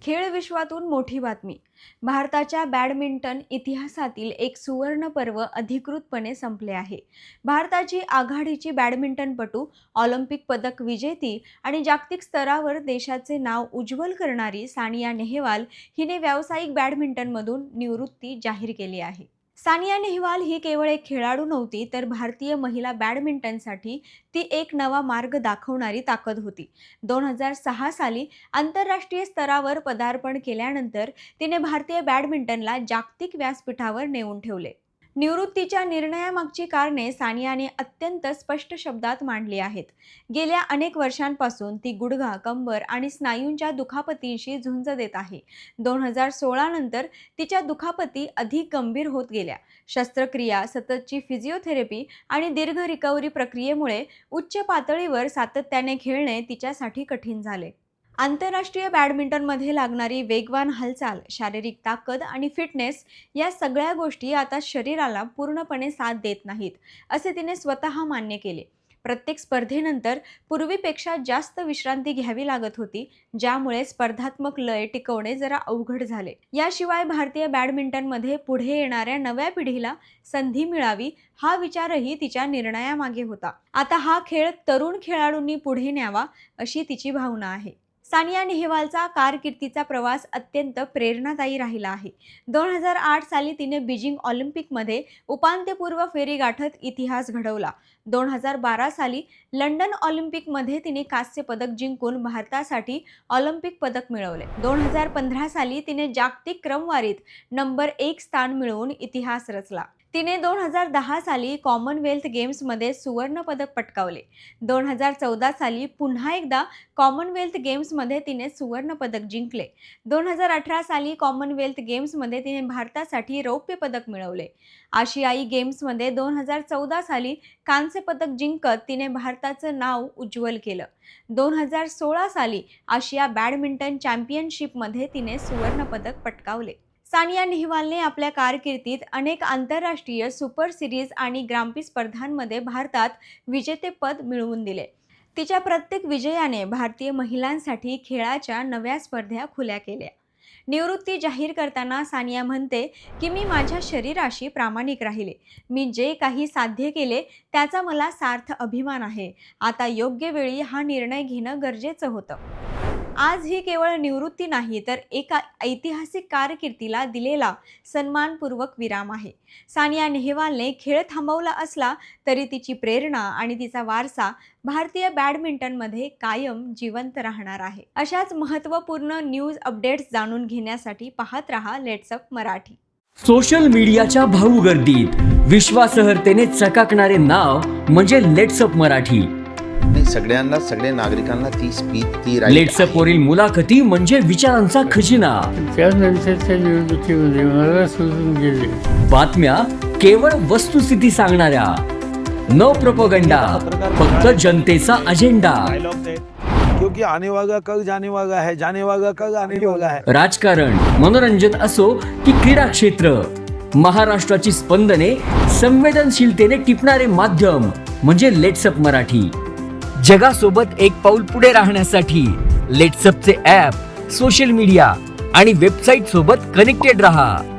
खेळ विश्वातून मोठी बातमी. भारताच्या बॅडमिंटन इतिहासातील एक सुवर्ण पर्व अधिकृतपणे संपले आहे. भारताची आघाडीची बॅडमिंटनपटू, ऑलिम्पिक पदक विजेती आणि जागतिक स्तरावर देशाचे नाव उज्ज्वल करणारी सानिया नेहवाल हिने व्यावसायिक बॅडमिंटनमधून निवृत्ती जाहीर केली आहे. सानिया नेहवाल ही केवळ एक खेळाडू नव्हती, तर भारतीय महिला बॅडमिंटनसाठी ती एक नवा मार्ग दाखवणारी ताकद होती. 2006 साली आंतरराष्ट्रीय स्तरावर पदार्पण केल्यानंतर तिने भारतीय बॅडमिंटनला जागतिक व्यासपीठावर नेऊन ठेवले. निवृत्तीच्या निर्णयामागची कारणे सानियाने अत्यंत स्पष्ट शब्दात मांडली आहेत. गेल्या अनेक वर्षांपासून ती गुडघा, कंबर आणि स्नायूंच्या दुखापतींशी झुंज देत आहे. 2016 नंतर तिच्या दुखापती अधिक गंभीर होत गेल्या. शस्त्रक्रिया, सततची फिजिओथेरपी आणि दीर्घ रिकव्हरी प्रक्रियेमुळे उच्च पातळीवर सातत्याने खेळणे तिच्यासाठी कठीण झाले. आंतरराष्ट्रीय बॅडमिंटनमध्ये लागणारी वेगवान हालचाल, शारीरिक ताकद आणि फिटनेस या सगळ्या गोष्टी आता शरीराला पूर्णपणे साथ देत नाहीत, असे तिने स्वतः मान्य केले. प्रत्येक स्पर्धेनंतर पूर्वीपेक्षा जास्त विश्रांती घ्यावी लागत होती, ज्यामुळे स्पर्धात्मक लय टिकवणे जरा अवघड झाले. याशिवाय भारतीय बॅडमिंटनमध्ये पुढे येणाऱ्या नव्या पिढीला संधी मिळावी हा विचारही तिच्या निर्णयामागे होता. आता हा खेळ तरुण खेळाडूंनी पुढे न्यावा अशी तिची भावना आहे. सानिया नेहवालचा कारकिर्दीचा प्रवास अत्यंत प्रेरणादायी राहिला आहे. 2008 साली तिने बीजिंग ऑलिम्पिकमध्ये उपांत्यपूर्व फेरी गाठत इतिहास घडवला. 2012 साली लंडन ऑलिम्पिकमध्ये तिने कांस्य पदक जिंकून भारतासाठी ऑलिम्पिक पदक मिळवले. 2015 साली तिने जागतिक क्रमवारीत नंबर 1 स्थान मिळवून इतिहास रचला. तिने 2010 साली कॉमनवेल्थ गेम्समध्ये सुवर्ण पदक पटकावले. 2014 साली पुन्हा एकदा कॉमनवेल्थ गेम्समध्ये तिने सुवर्ण पदक जिंकले. 2018 साली कॉमनवेल्थ गेम्समध्ये तिने भारतासाठी रौप्य पदक मिळवले. आशियाई गेम्समध्ये 2014 साली कांस्य पदक जिंकत तिने भारताचं नाव उज्ज्वल केलं. 2016 साली आशिया बॅडमिंटन चॅम्पियनशिपमध्ये तिने सुवर्ण पदक पटकावले. सानिया नेहवालने आपल्या कारकिर्दीत अनेक आंतरराष्ट्रीय सुपर सिरीज आणि ग्रांप्री स्पर्धांमध्ये भारतात विजेतेपद मिळवून दिले. तिच्या प्रत्येक विजयाने भारतीय महिलांसाठी खेळाच्या नव्या स्पर्धा खुल्या केल्या. निवृत्ती जाहीर करताना सानिया म्हणते की मी माझ्या शरीराशी प्रामाणिक राहिले. मी जे काही साध्य केले त्याचा मला सार्थ अभिमान आहे. आता योग्य वेळी हा निर्णय घेणं गरजेचं होतं. आज ही केवळ निवृत्ती नाही, तर एका ऐतिहासिक कारकिर्दीला दिलेला सन्मानपूर्वक विराम आहे. सानिया नेहवालने खेळ थांबवला असला तरी तिची प्रेरणा आणि तिचा वारसा भारतीय बॅडमिंटनमध्ये कायम जिवंत राहणार आहे. अशाच महत्त्वपूर्ण न्यूज अपडेट्स जाणून घेण्यासाठी पाहत रहा लेट्स अप मराठी. सोशल मीडियाच्या भाऊ गर्दीत विश्वासार्हतेने चकाकणारे नाव म्हणजे लेट्स अप मराठी. सगळ्या नागरिकांना ती स्पीच ती लेट्स अप वरील मुलाखती म्हणजे विचारांचा खजिना. त्यानंतरच्या निवडणुकीमध्ये मला सोडून गेले. बातम्या केवळ वस्तुस्थिती सांगणाऱ्या, न प्रोपगंडा, फक्त जनतेचा अजेंडा. क्योंकि आने वाला कल जाने वाला है, जाने वाला कल आने वाला है. राजकारण, मनोरंजन असो की क्रीडा क्षेत्र, महाराष्ट्राची स्पंदने संवेदनशीलतेने टिपणारे माध्यम म्हणजे लेट्स अप मराठी. जगासोबत एक पाऊल पुढे राहण्यासाठी लेट्स अपचे ॲप, सोशल मीडिया आणि वेबसाईट सोबत कनेक्टेड रहा.